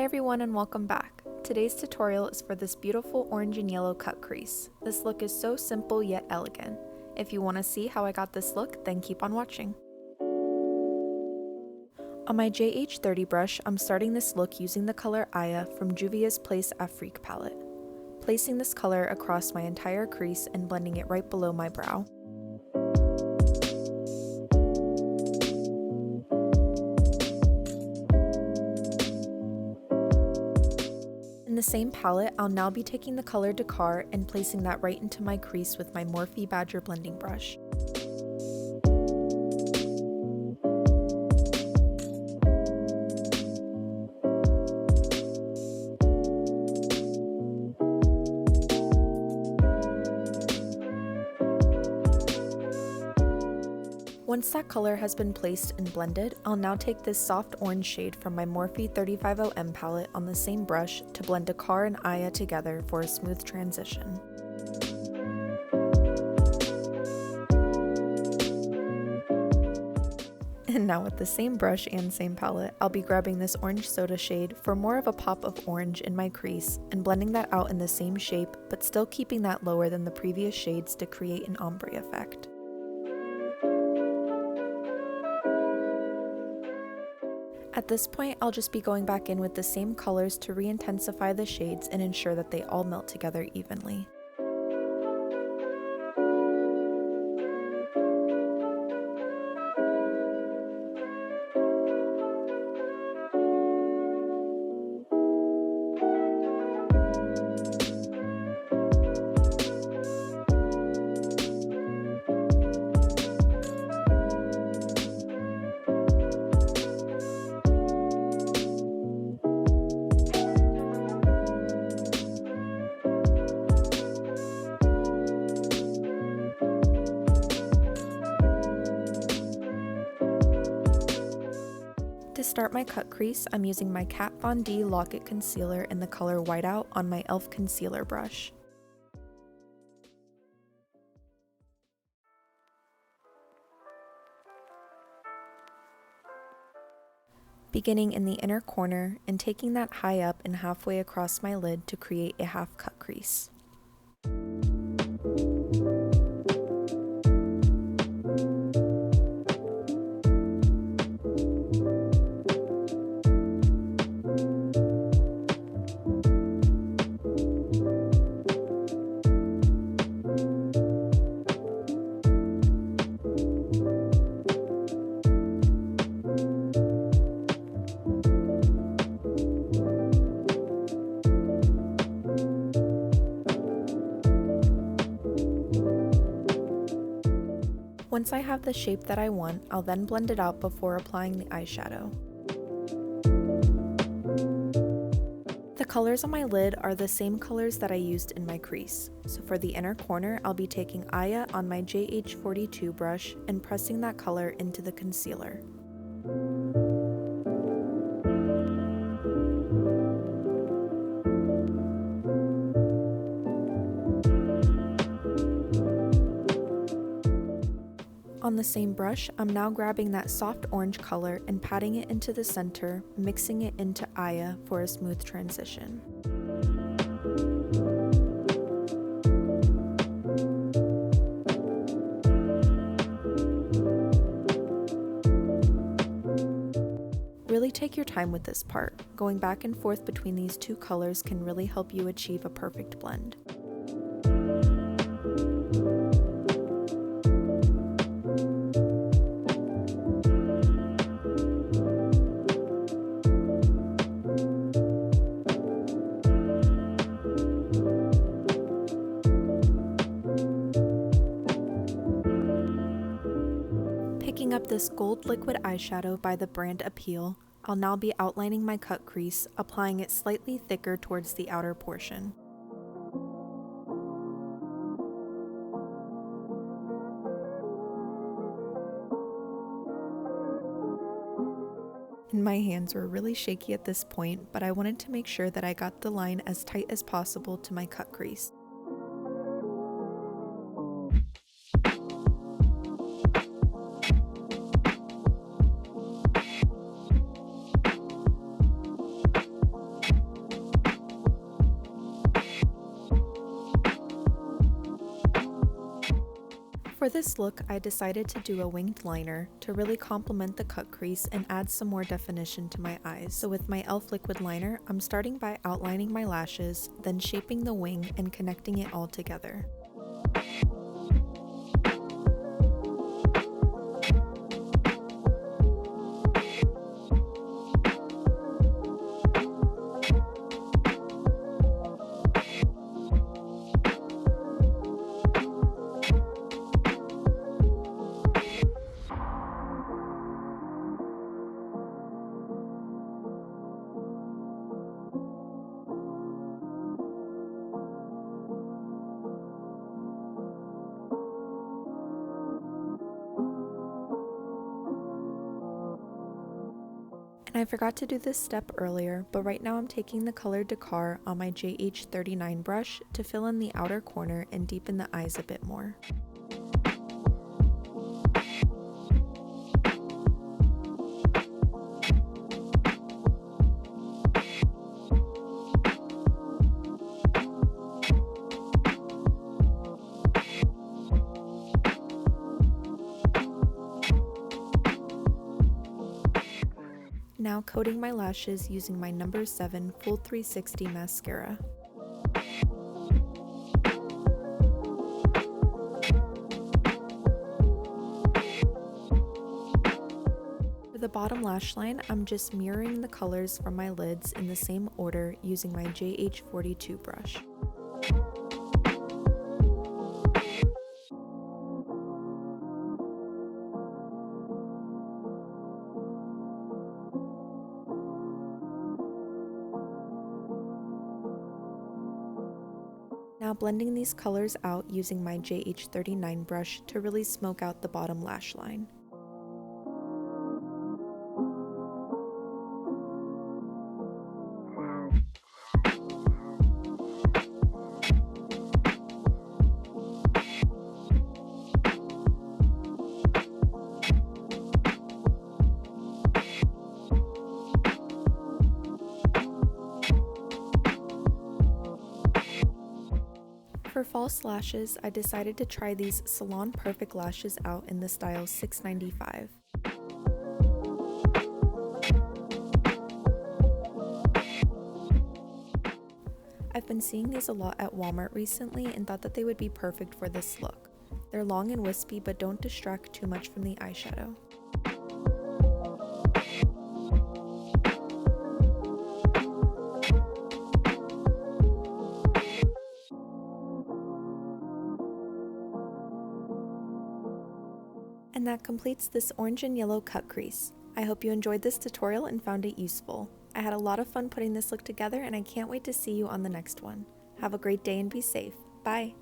everyone and welcome back. Today's tutorial is for this beautiful orange and yellow cut crease. This look is so simple yet elegant. If you want to see how I got this look, then keep on watching. On my JH30 brush, I'm starting this look using the color Aya from Juvia's Place Afrique palette. Placing this color across my entire crease and blending it right below my brow. In the same palette, I'll now be taking the color Dakar and placing that right into my crease with my Morphe Badger blending brush. Once that color has been placed and blended, I'll now take this soft orange shade from my Morphe 350M palette on the same brush to blend Dakar and Aya together for a smooth transition. And now with the same brush and same palette, I'll be grabbing this orange soda shade for more of a pop of orange in my crease and blending that out in the same shape, but still keeping that lower than the previous shades to create an ombre effect. At this point, I'll just be going back in with the same colors to re-intensify the shades and ensure that they all melt together evenly. To start my cut crease, I'm using my Kat Von D Lock-It Concealer in the color Whiteout on my e.l.f. concealer brush. Beginning in the inner corner and taking that high up and halfway across my lid to create a half cut crease. Once I have the shape that I want, I'll then blend it out before applying the eyeshadow. The colors on my lid are the same colors that I used in my crease. So for the inner corner, I'll be taking Aya on my JH42 brush and pressing that color into the concealer. On the same brush, I'm now grabbing that soft orange color and patting it into the center, mixing it into Aya for a smooth transition. Really take your time with this part. Going back and forth between these two colors can really help you achieve a perfect blend. Picking up this gold liquid eyeshadow by the brand Appeal, I'll now be outlining my cut crease, applying it slightly thicker towards the outer portion. And my hands were really shaky at this point, but I wanted to make sure that I got the line as tight as possible to my cut crease. For this look, I decided to do a winged liner to really complement the cut crease and add some more definition to my eyes. So with my e.l.f. liquid liner, I'm starting by outlining my lashes, then shaping the wing and connecting it all together. And I forgot to do this step earlier, but right now I'm taking the color Dakar on my JH39 brush to fill in the outer corner and deepen the eyes a bit more. Now coating my lashes using my number 7 Full 360 mascara. For the bottom lash line, I'm just mirroring the colors from my lids in the same order using my JH42 brush. Now blending these colors out using my JH39 brush to really smoke out the bottom lash line. For false lashes, I decided to try these Salon Perfect lashes out in the style $6.95. I've been seeing these a lot at Walmart recently and thought that they would be perfect for this look. They're long and wispy but don't distract too much from the eyeshadow. And that completes this orange and yellow cut crease. I hope you enjoyed this tutorial and found it useful. I had a lot of fun putting this look together and I can't wait to see you on the next one. Have a great day and be safe. Bye!